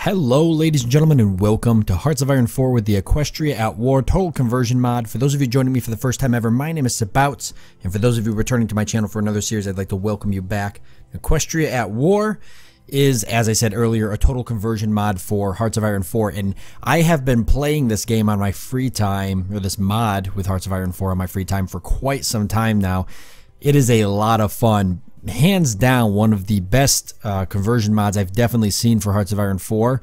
Hello ladies and gentlemen, and welcome to Hearts of Iron 4 with the Equestria at War Total Conversion mod. For those of you joining me for the first time ever, my name is Sabouts, and for those of you returning to my channel for another series, I'd like to welcome you back. Equestria at War is, as I said earlier, a total conversion mod for Hearts of Iron 4, and I have been playing this game on my free time, or this mod with Hearts of Iron 4 on my free time for quite some time now. It is a lot of fun. Hands down, one of the best conversion mods I've definitely seen for Hearts of Iron 4.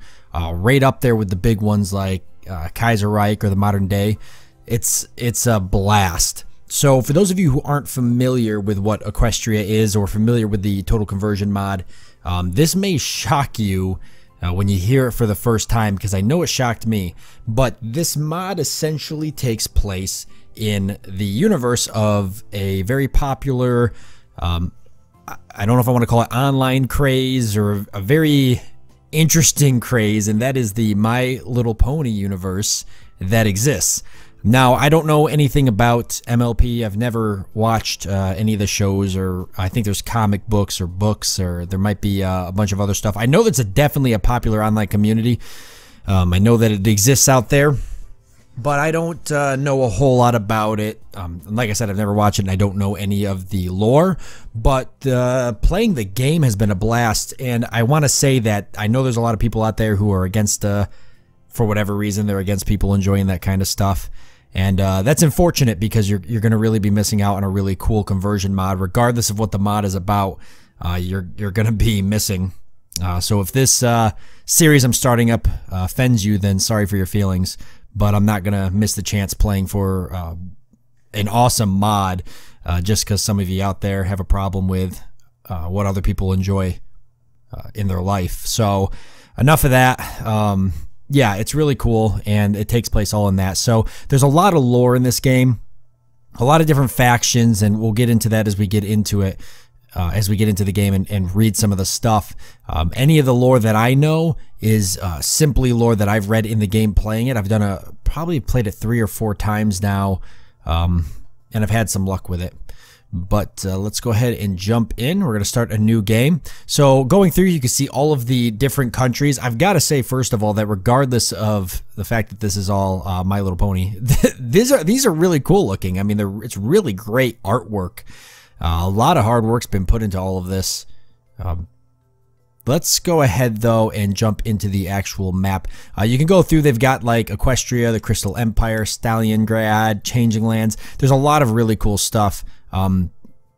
Right up there with the big ones like Kaiserreich or the modern day. It's a blast. So for those of you who aren't familiar with what Equestria is or familiar with the total conversion mod, this may shock you when you hear it for the first time, because I know it shocked me. But this mod essentially takes place in the universe of a very popular I don't know if I want to call it online craze or a very interesting craze, and that is the My Little Pony universe that exists. Now, I don't know anything about MLP. I've never watched any of the shows, or I think there's comic books, or there might be a bunch of other stuff. I know that's definitely a popular online community. I know that it exists out there, but I don't know a whole lot about it. Like I said, I've never watched it, and I don't know any of the lore, but playing the game has been a blast, and I want to say that I know there's a lot of people out there who are against, for whatever reason, they're against people enjoying that kind of stuff, and that's unfortunate, because you're going to really be missing out on a really cool conversion mod. Regardless of what the mod is about, you're going to be missing. So if this series I'm starting up offends you, then sorry for your feelings. But I'm not going to miss the chance playing for an awesome mod just because some of you out there have a problem with what other people enjoy in their life. So enough of that. Yeah, it's really cool, and it takes place all in that. So there's a lot of lore in this game, a lot of different factions, and we'll get into that as we get into it. As we get into the game and read some of the stuff. Any of the lore that I know is simply lore that I've read in the game playing it. I've probably played it 3 or 4 times now, and I've had some luck with it. But let's go ahead and jump in. We're going to start a new game. So going through, you can see all of the different countries. I've got to say, first of all, that regardless of the fact that this is all My Little Pony, these are really cool looking. I mean, it's really great artwork. A lot of hard work's been put into all of this. Let's go ahead, though, and jump into the actual map. You can go through. They've got, like, Equestria, the Crystal Empire, Stalingrad, Changing Lands. There's a lot of really cool stuff.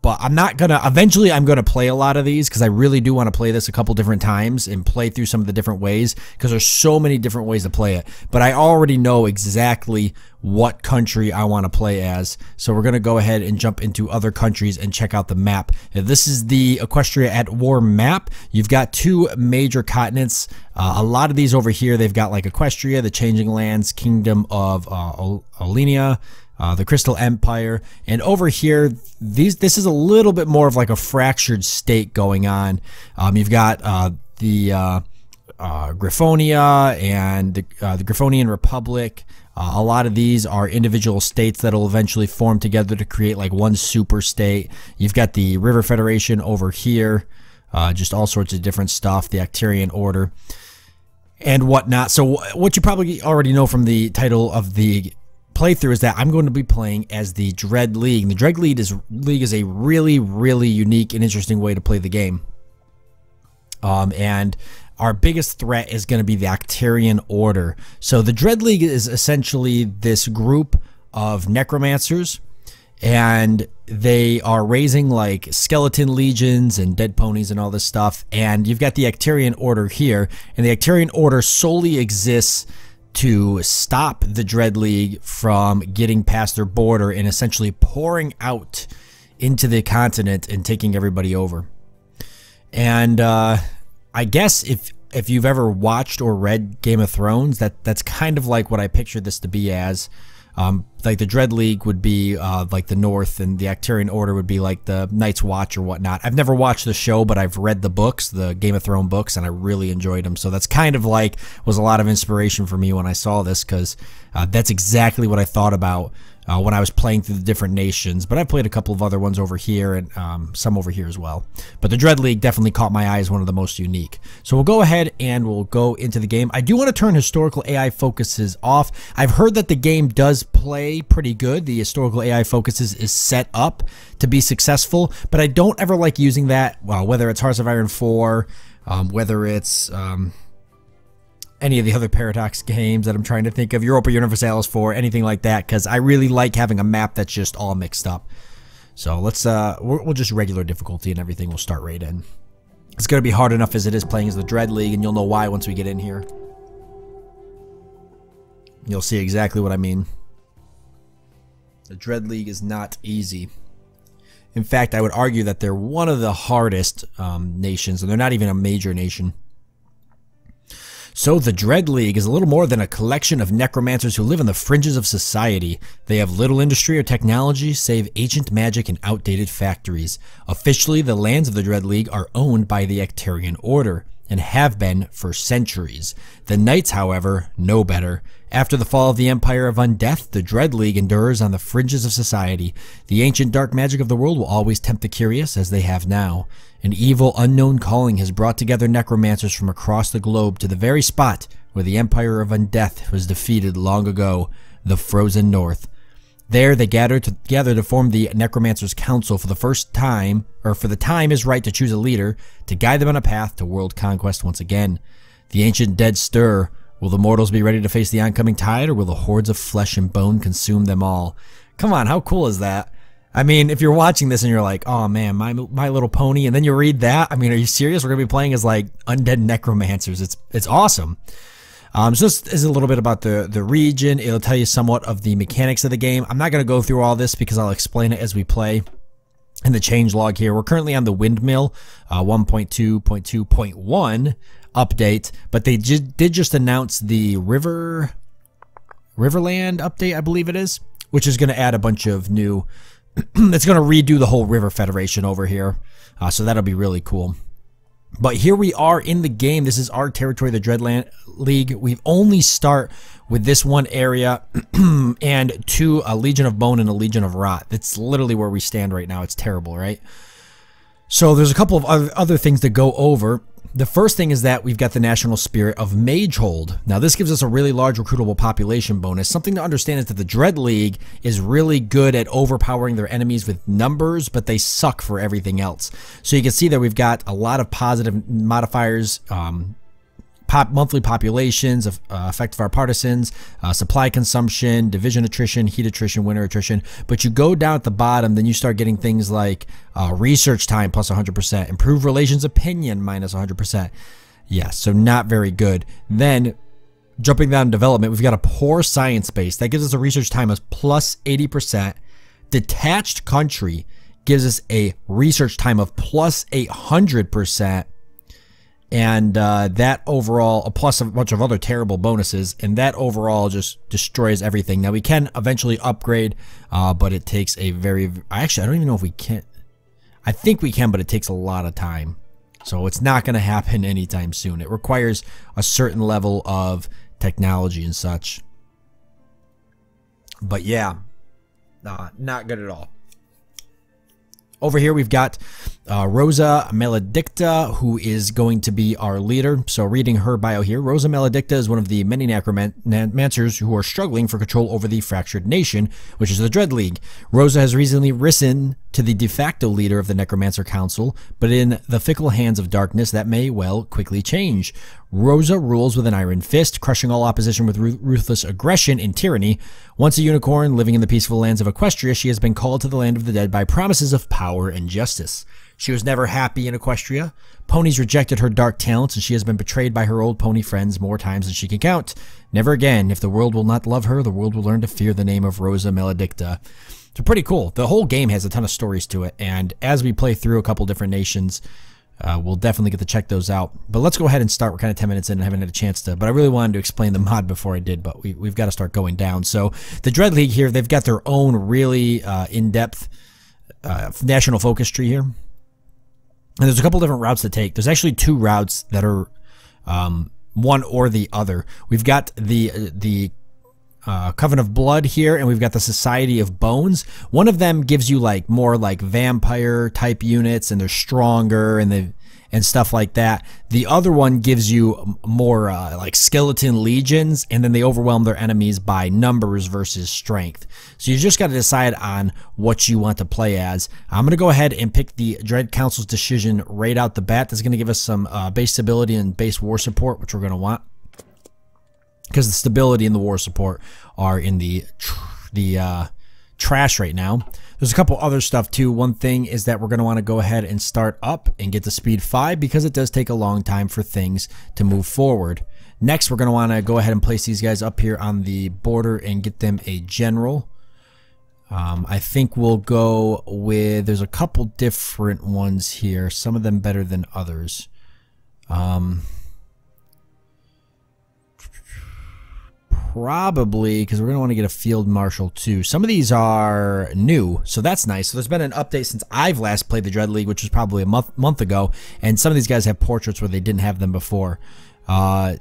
But I'm not gonna, eventually I'm gonna play a lot of these, because I really do want to play this a couple different times and play through some of the different ways, because there's so many different ways to play it. But I already know exactly what country I want to play as, so we're gonna go ahead and jump into other countries and check out the map. Now, this is the Equestria at War map. You've got 2 major continents. A lot of these over here, they've got like Equestria, the Changing Lands, Kingdom of Olenia, the Crystal Empire, and over here, this is a little bit more of like a fractured state going on. You've got the Griffonia and the Griffonian Republic. A lot of these are individual states that will eventually form together to create like one super state. You've got the River Federation over here, just all sorts of different stuff, the Acterian Order, and whatnot. So what you probably already know from the title of the playthrough is that I'm going to be playing as the Dread League. The Dread League is a really, really unique and interesting way to play the game. And our biggest threat is going to be the Acterian Order. So the Dread League is essentially this group of necromancers, and they are raising like skeleton legions and dead ponies and all this stuff. And you've got the Acterian Order here, and the Acterian Order solely exists to stop the Dread League from getting past their border and essentially pouring out into the continent and taking everybody over. And I guess if you've ever watched or read Game of Thrones, that's kind of like what I pictured this to be as. Like the Dread League would be like the North, and the Acterian Order would be like the Night's Watch or whatnot. I've never watched the show, but I've read the books, the Game of Thrones books, and I really enjoyed them. So that's kind of like was a lot of inspiration for me when I saw this, because that's exactly what I thought about when I was playing through the different nations, but I played a couple of other ones over here and some over here as well. But the Dread League definitely caught my eye as one of the most unique. So we'll go ahead and we'll go into the game. I do want to turn historical AI focuses off. I've heard that the game does play pretty good. The historical AI focuses is set up to be successful, but I don't ever like using that, well, whether it's Hearts of Iron 4, whether it's any of the other Paradox games that I'm trying to think of, Europa Universalis 4, anything like that, because I really like having a map that's just all mixed up. So let's, we'll just regular difficulty and everything will start right in. It's going to be hard enough as it is playing as the Dread League, and you'll know why once we get in here. You'll see exactly what I mean. The Dread League is not easy. In fact, I would argue that they're one of the hardest nations, and they're not even a major nation. So the Dread League is a little more than a collection of necromancers who live on the fringes of society. They have little industry or technology save ancient magic and outdated factories. Officially, the lands of the Dread League are owned by the Ecterian Order, and have been for centuries. The Knights, however, know better. After the fall of the Empire of Undeath, the Dread League endures on the fringes of society. The ancient dark magic of the world will always tempt the curious, as they have now. An evil, unknown calling has brought together necromancers from across the globe to the very spot where the Empire of Undeath was defeated long ago, the Frozen North. There they gather together to form the Necromancers Council for the first time, or for the time is right to choose a leader to guide them on a path to world conquest once again. The ancient dead stir. Will the mortals be ready to face the oncoming tide, or will the hordes of flesh and bone consume them all? Come on, how cool is that? I mean, if you're watching this and you're like, oh man, My Little Pony, and then you read that, I mean, are you serious? We're going to be playing as like undead necromancers. It's awesome. So this is a little bit about the region. It'll tell you somewhat of the mechanics of the game. I'm not going to go through all this because I'll explain it as we play. In the changelog here, we're currently on the Windmill 1.2.2.1 update, but they did just announce the Riverland update, I believe it is, which is going to add a bunch of new. It's going to redo the whole River Federation over here, so that'll be really cool. But here we are in the game. This is our territory, the Dreadland League. We only start with this one area and two, a Legion of Bone and a Legion of Rot. That's literally where we stand right now. It's terrible, right? So there's a couple of other things to go over. The first thing is that we've got the National Spirit of Magehold. Now this gives us a really large recruitable population bonus. Something to understand is that the Dread League is really good at overpowering their enemies with numbers, but they suck for everything else. So you can see that we've got a lot of positive modifiers, monthly populations, effect of our partisans, supply consumption, division attrition, heat attrition, winter attrition. But you go down at the bottom, then you start getting things like research time plus 100%, improved relations opinion minus 100%. Yeah, so not very good. Then jumping down to development, we've got a poor science base. That gives us a research time of plus 80%. Detached country gives us a research time of plus 800%. And that overall, plus a bunch of other terrible bonuses, and that overall just destroys everything. Now we can eventually upgrade, but it takes a very, actually I don't even know if we can. I think we can, but it takes a lot of time. So it's not going to happen anytime soon. It requires a certain level of technology and such. But yeah, not good at all. Over here we've got Rosa Maledicta, who is going to be our leader. So reading her bio here, Rosa Maledicta is one of the many necromancers who are struggling for control over the fractured nation, which is the Dread League. Rosa has recently risen to the de facto leader of the Necromancer Council, but in the fickle hands of darkness that may well quickly change. Rosa rules with an iron fist, crushing all opposition with ruthless aggression and tyranny. Once a unicorn living in the peaceful lands of Equestria, she has been called to the land of the dead by promises of power and justice. She was never happy in Equestria. Ponies rejected her dark talents, and she has been betrayed by her old pony friends more times than she can count. Never again. If the world will not love her, the world will learn to fear the name of Rosa Maledicta. So pretty cool. The whole game has a ton of stories to it, and as we play through a couple different nations, we'll definitely get to check those out. But let's go ahead and start. We're kind of 10 minutes in and haven't had a chance to, but I really wanted to explain the mod before I did, but we've got to start going down. So the Dread League here, they've got their own really in-depth national focus tree here. And there's a couple different routes to take. There's actually two routes that are one or the other. We've got the Coven of Blood here, and we've got the Society of Bones. One of them gives you like more like vampire type units, and they're stronger and stuff like that. The other one gives you more like skeleton legions, and then they overwhelm their enemies by numbers versus strength. So you just got to decide on what you want to play as. I'm going to go ahead and pick the Dread Council's Decision right out the bat. That's going to give us some base stability and base war support, which we're going to want, because the stability and the war support are in the trash right now. There's a couple other stuff too. One thing is that we're going to want to go ahead and start up and get to speed 5, because it does take a long time for things to move forward. Next, we're going to want to go ahead and place these guys up here on the border and get them a general. I think we'll go with, there's a couple different ones here, some of them better than others. Probably because we're going to want to get a field marshal too. Some of these are new, so that's nice. So there's been an update since I've last played the Dread League, which was probably a month ago, and some of these guys have portraits where they didn't have them before. Old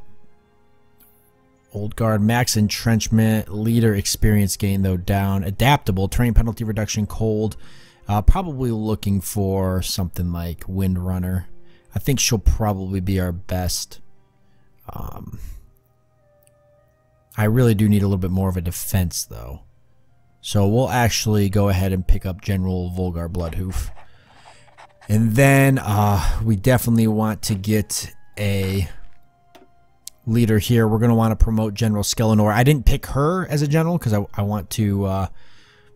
Guard, max entrenchment, leader experience gain though down, adaptable, terrain penalty reduction, cold. Probably looking for something like Windrunner. I think she'll probably be our best. I really do need a little bit more of a defense, though. So we'll actually go ahead and pick up General Volgar Bloodhoof. And then we definitely want to get a leader here. We're going to want to promote General Skelenor. I didn't pick her as a general because I want to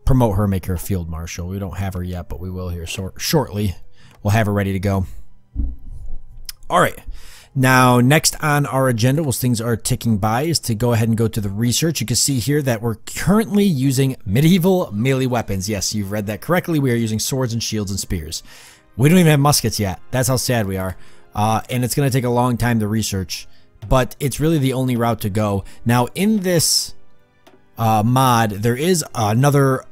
promote her, make her a field marshal. We don't have her yet, but we will here shortly. We'll have her ready to go. All right. Now, next on our agenda, while things are ticking by, is to go ahead and go to the research. You can see here that we're currently using medieval melee weapons. Yes, you've read that correctly. We are using swords and shields and spears. We don't even have muskets yet. That's how sad we are. And it's going to take a long time to research, but it's really the only route to go. Now, in this mod, there is another...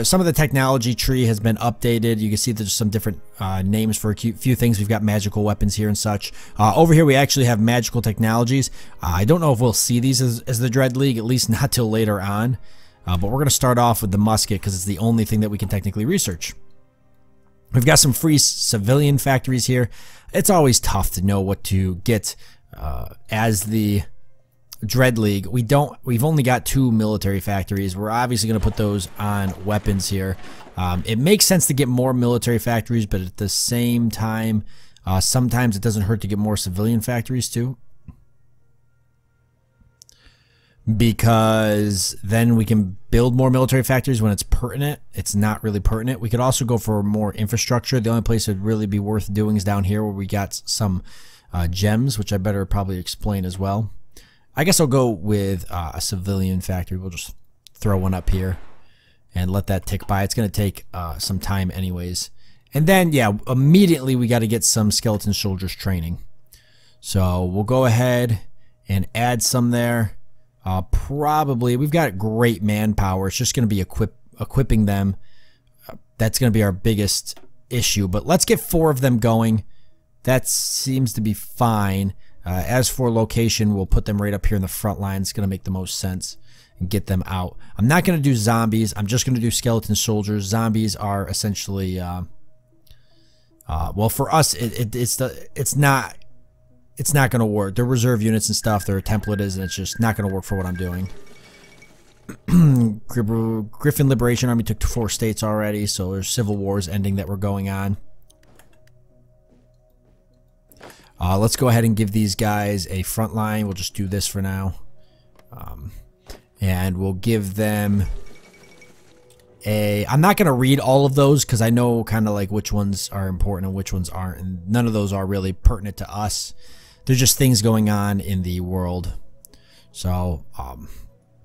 some of the technology tree has been updated. You can see there's some different names for a few things. We've got magical weapons here and such. Over here we actually have magical technologies. I don't know if we'll see these as the Dread League, at least not till later on. But we're going to start off with the musket because it's the only thing that we can technically research. We've got some free civilian factories here. It's always tough to know what to get as the Dread League. We've only got 2 military factories. We're obviously going to put those on weapons here. It makes sense to get more military factories, but at the same time, sometimes it doesn't hurt to get more civilian factories too, because then we can build more military factories when it's pertinent. It's not really pertinent. We could also go for more infrastructure. The only place it would really be worth doing is down here where we got some gems, which I better probably explain as well. I guess I'll go with a civilian factory. We'll just throw one up here and let that tick by. It's going to take some time anyways. And then, yeah, immediately we got to get some skeleton soldiers training. So we'll go ahead and add some there. Probably, we've got great manpower. It's just going to be equipping them. That's going to be our biggest issue. But let's get 4 of them going. That seems to be fine. As for location, we'll put them right up here in the front line. It's going to make the most sense and get them out. I'm not going to do zombies. I'm just going to do skeleton soldiers. Zombies are essentially, well, for us, it's not going to work. They're reserve units and stuff. They're templates, and it's just not going to work for what I'm doing. Griffin Liberation Army took 4 states already, so there's civil wars ending that were going on. Let's go ahead and give these guys a front line. We'll just do this for now. And we'll give them a... I'm not going to read all of those because I know kind of like which ones are important and which ones aren't. And none of those are really pertinent to us. They're just things going on in the world. So,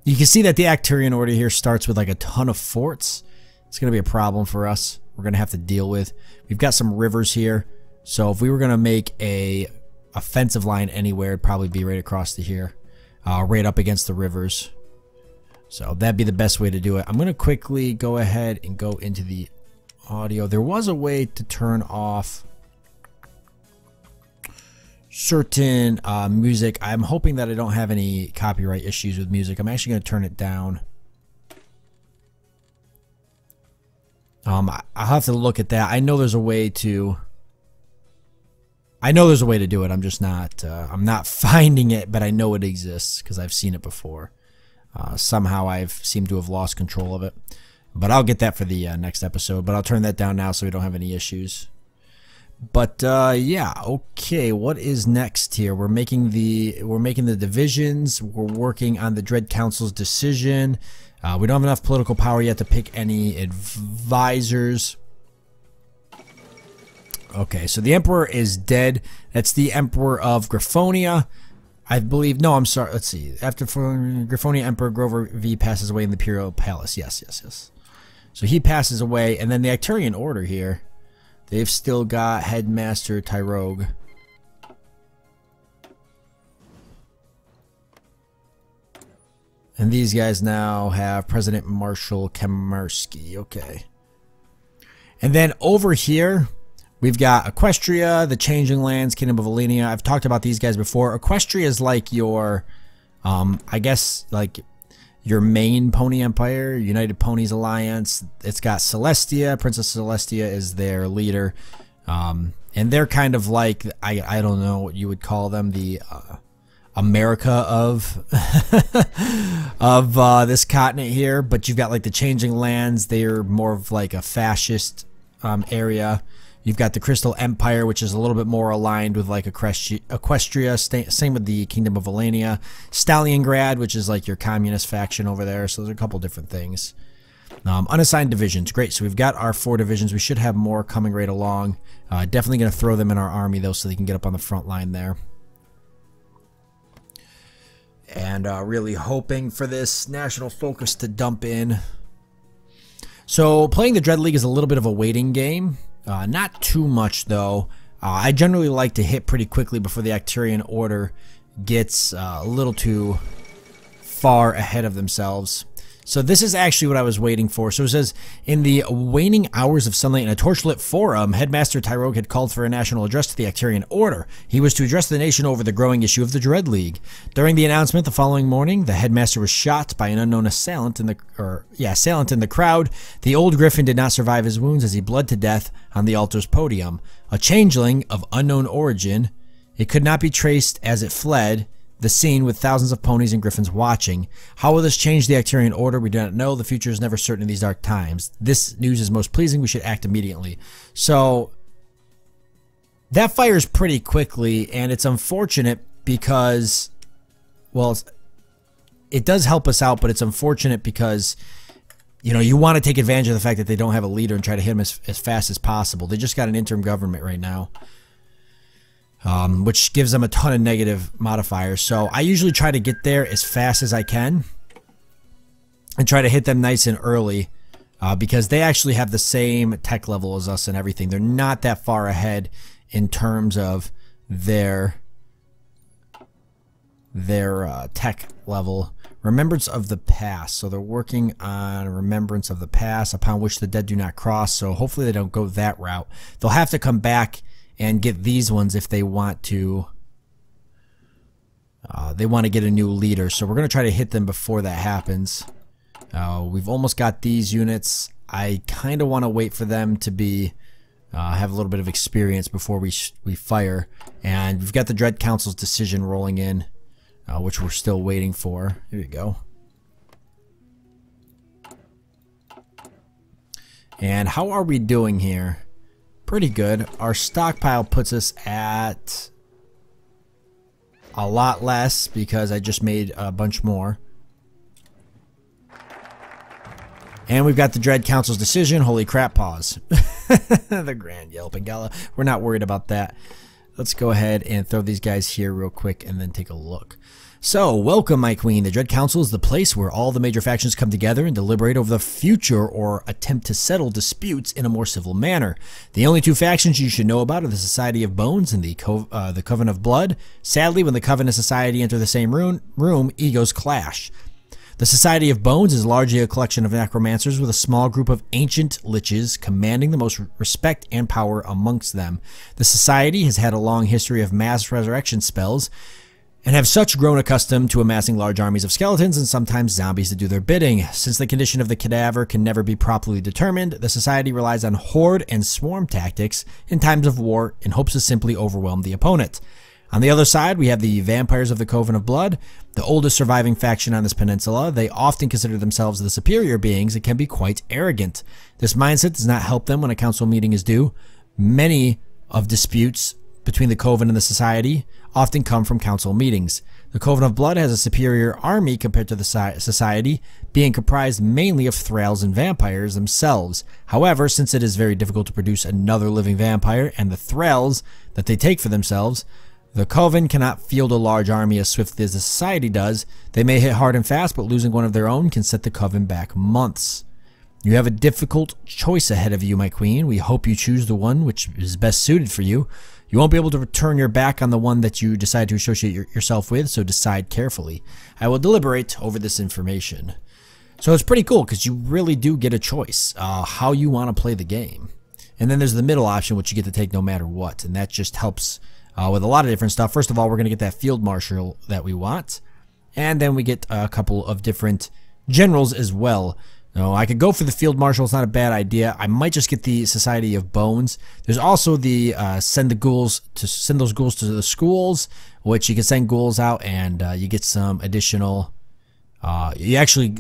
you can see that the Acturian Order here starts with like a ton of forts. It's going to be a problem for us. We're going to have to deal with. We've got some rivers here. So if we were going to make a offensive line anywhere, it'd probably be right across to here. Right up against the rivers. So that'd be the best way to do it. I'm going to quickly go ahead and go into the audio. There was a way to turn off certain music. I'm hoping that I don't have any copyright issues with music. I'm actually going to turn it down. I'll have to look at that. I know there's a way to do it. I'm just not I'm not finding it, but I know it exists because I've seen it before. Somehow I've seemed to have lost control of it, but I'll get that for the next episode. But I'll turn that down now so we don't have any issues. But yeah, okay. What is next here? We're making the divisions. We're working on the Dread Council's decision. We don't have enough political power yet to pick any advisors. Okay, so the Emperor is dead. That's the Emperor of Griffonia. I believe, no, I'm sorry. Let's see. After Griffonia Emperor Grover V passes away in the Imperial Palace. Yes. So he passes away. And then the Icturian Order here, they've still got Headmaster Tyrogue. And these guys now have President Marshal Kamersky. Okay. And then over here, we've got Equestria, the Changing Lands, Kingdom of Alenia. I've talked about these guys before. Equestria is like your, I guess, like your main pony empire, United Ponies Alliance. It's got Celestia. Princess Celestia is their leader. And they're kind of like, I don't know what you would call them, the America of this continent here. But you've got like the Changing Lands. They're more of like a fascist area. You've got the Crystal Empire, which is a little bit more aligned with like Equestria. Same with the Kingdom of Alenia. Stalingrad, which is like your communist faction over there. So there's a couple different things. Unassigned divisions. Great. So we've got our 4 divisions. We should have more coming right along. Definitely going to throw them in our army, though, so they can get up on the front line there. And really hoping for this national focus to dump in. So playing the Dread League is a little bit of a waiting game. Not too much, though. I generally like to hit pretty quickly before the Icturian Order gets a little too far ahead of themselves. So this is actually what I was waiting for. So it says, in the waning hours of sunlight in a torchlit forum, Headmaster Tyrogue had called for a national address to the Icturian Order. He was to address the nation over the growing issue of the Dread League. During the announcement the following morning, the Headmaster was shot by an unknown assailant in the crowd. The old griffin did not survive his wounds as he bled to death on the altar's podium. A changeling of unknown origin, it could not be traced as it fled the scene with thousands of ponies and griffins watching. How will this change the Icturian Order? We do not know. The future is never certain in these dark times. This news is most pleasing. We should act immediately. So that fires pretty quickly, and it's unfortunate because, well, it does help us out, but it's unfortunate because, you know, you want to take advantage of the fact that they don't have a leader and try to hit them as fast as possible. They just got an interim government right now. Which gives them a ton of negative modifiers. So I usually try to get there as fast as I can and try to hit them nice and early because they actually have the same tech level as us and everything. They're not that far ahead in terms of their tech level. Remembrance of the past. So they're working on remembrance of the past upon which the dead do not cross. So hopefully they don't go that route. They'll have to come back and get these ones if they want to. They want to get a new leader, so we're going to try to hit them before that happens. We've almost got these units. I kind of want to wait for them to be have a little bit of experience before we fire. And we've got the Dread Council's decision rolling in, which we're still waiting for. Here we go. And how are we doing here? Pretty good. Our stockpile puts us at a lot less because I just made a bunch more. And we've got the Dread Council's decision. Holy crap, pause. The Grand Yelping Gala. We're not worried about that. Let's go ahead and throw these guys here real quick and then take a look. So, welcome, my queen. The Dread Council is the place where all the major factions come together and deliberate over the future or attempt to settle disputes in a more civil manner. The only 2 factions you should know about are the Society of Bones and the Coven of Blood. Sadly, when the Coven and Society enter the same room, egos clash. The Society of Bones is largely a collection of necromancers with a small group of ancient liches commanding the most respect and power amongst them. The Society has had a long history of mass resurrection spells and have such grown accustomed to amassing large armies of skeletons and sometimes zombies to do their bidding. Since the condition of the cadaver can never be properly determined, the Society relies on horde and swarm tactics in times of war in hopes to simply overwhelm the opponent. On the other side, we have the Vampires of the Coven of Blood, the oldest surviving faction on this peninsula. They often consider themselves the superior beings and can be quite arrogant. This mindset does not help them when a council meeting is due. Many of disputes between the Coven and the Society often come from council meetings. The Coven of Blood has a superior army compared to the Society, being comprised mainly of thralls and vampires themselves. However, since it is very difficult to produce another living vampire and the thralls that they take for themselves, the Coven cannot field a large army as swiftly as the Society does. They may hit hard and fast, but losing one of their own can set the Coven back months. You have a difficult choice ahead of you, my queen. We hope you choose the one which is best suited for you. You won't be able to turn your back on the one that you decide to associate yourself with, so decide carefully. I will deliberate over this information. So it's pretty cool because you really do get a choice how you want to play the game. And then there's the middle option, which you get to take no matter what, and that just helps with a lot of different stuff. First of all, we're going to get that field marshal that we want, and then we get a couple of different generals as well. No, I could go for the field marshal. It's not a bad idea. I might just get the Society of Bones. There's also the send those ghouls to the schools, which you can send ghouls out and you get some additional. You actually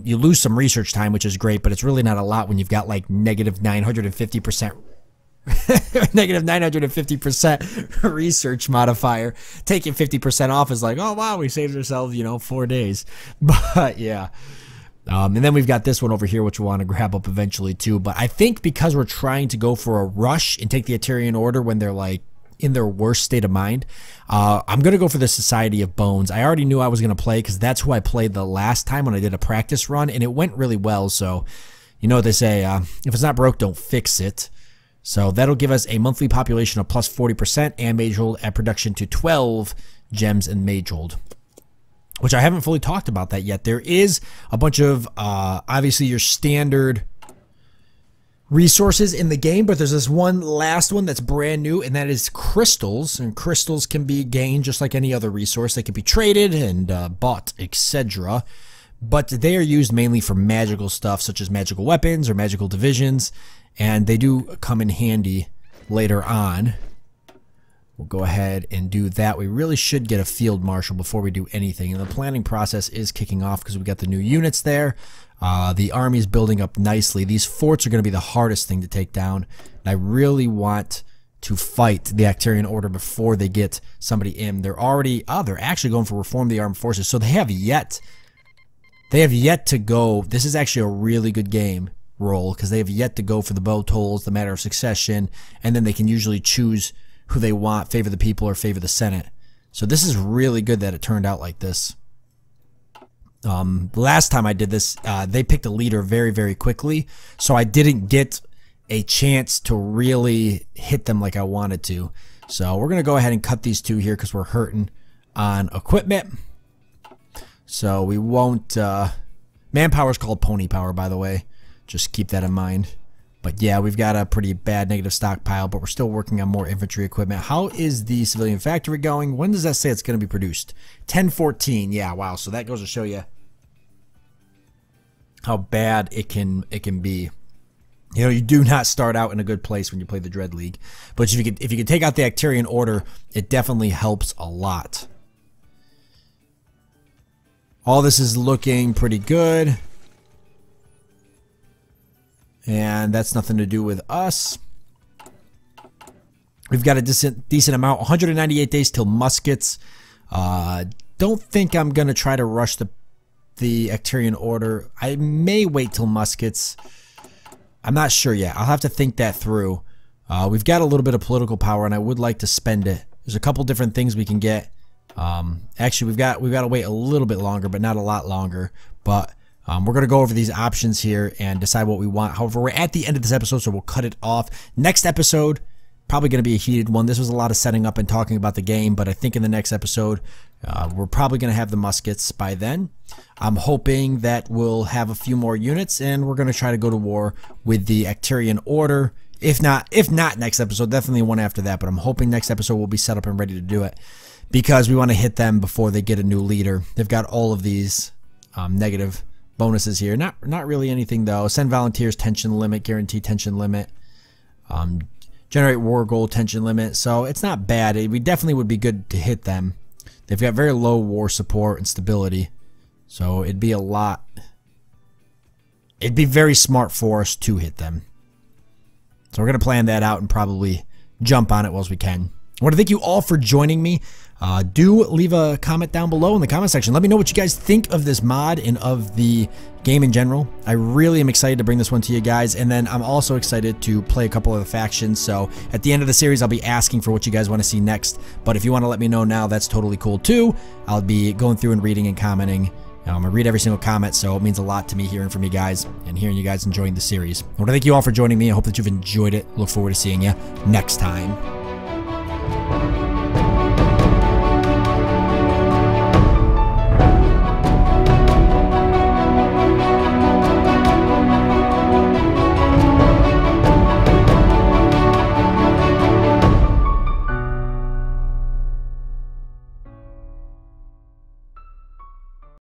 you lose some research time, which is great, but it's really not a lot when you've got like negative 950%. Negative 950% research modifier. Taking 50% off is like, oh wow, we saved ourselves, 4 days. But yeah. And then we've got this one over here, which we'll want to grab up eventually too. But I think because we're trying to go for a rush and take the Aterian Order when they're like in their worst state of mind, I'm going to go for the Society of Bones. I already knew I was going to play because that's who I played the last time when I did a practice run, and it went really well. So you know what they say, if it's not broke, don't fix it. So that'll give us a monthly population of plus 40% and mage hold at production to 12 gems and mage hold, which I haven't fully talked about that yet. There is a bunch of, obviously, your standard resources in the game, but there's this one last one that's brand new, and that is crystals. And crystals can be gained just like any other resource. They can be traded and bought, etc. But they are used mainly for magical stuff, such as magical weapons or magical divisions, and they do come in handy later on. We'll go ahead and do that. We really should get a field marshal before we do anything. And the planning process is kicking off because we got the new units there. The army is building up nicely. These forts are going to be the hardest thing to take down. And I really want to fight the Aterian Order before they get somebody in. They're actually going for reform the armed forces. So they have yet to go. This is actually a really good game roll because they have yet to go for the bow tolls, the matter of succession, and then they can usually choose who they want, favor the people or favor the Senate. So this is really good that it turned out like this. Last time I did this, they picked a leader very, very quickly, so I didn't get a chance to really hit them like I wanted to. So we're going to go ahead and cut these two here because we're hurting on equipment. So we won't... manpower is called pony power, by the way. Just keep that in mind. But yeah, we've got a pretty bad negative stockpile, but we're still working on more infantry equipment. How is the civilian factory going? When does that say it's going to be produced? 10/14. Yeah, wow. So that goes to show you how bad it can be. You know, you do not start out in a good place when you play the Dread League. But if you could take out the Aterian Order, it definitely helps a lot. All this is looking pretty good. And that's nothing to do with us. We've got a decent amount. 198 days till muskets. Don't think I'm going to try to rush the Aterian Order. I may wait till muskets. I'm not sure yet. I'll have to think that through. We've got a little bit of political power, and I would like to spend it. There's a couple different things we can get. Actually, we've got to wait a little bit longer, but not a lot longer. But we're going to go over these options here and decide what we want. However, we're at the end of this episode, so we'll cut it off. Next episode, probably going to be a heated one. This was a lot of setting up and talking about the game, but I think in the next episode, We're probably going to have the muskets by then. I'm hoping that we'll have a few more units, and we're going to try to go to war with the Acterian Order. If not next episode, definitely one after that. But I'm hoping next episode we'll be set up and ready to do it, because we want to hit them before they get a new leader. They've got all of these negative bonuses here. Not really anything though. Send volunteers, tension limit, guarantee tension limit, generate war goal, tension limit. So it's not bad. We definitely would be good to hit them. They've got very low war support and stability. So it'd be very smart for us to hit them. So we're going to plan that out and probably jump on it whilst we can. I want to thank you all for joining me. Do leave a comment down below in the comment section. Let me know what you guys think of this mod and of the game in general. I really am excited to bring this one to you guys. And then I'm also excited to play a couple of the factions. So at the end of the series, I'll be asking for what you guys want to see next. But if you want to let me know now, that's totally cool too. I'll be going through and reading and commenting. I read every single comment, so it means a lot to me hearing from you guys and hearing you guys enjoying the series. I want to thank you all for joining me. I hope that you've enjoyed it. Look forward to seeing you next time.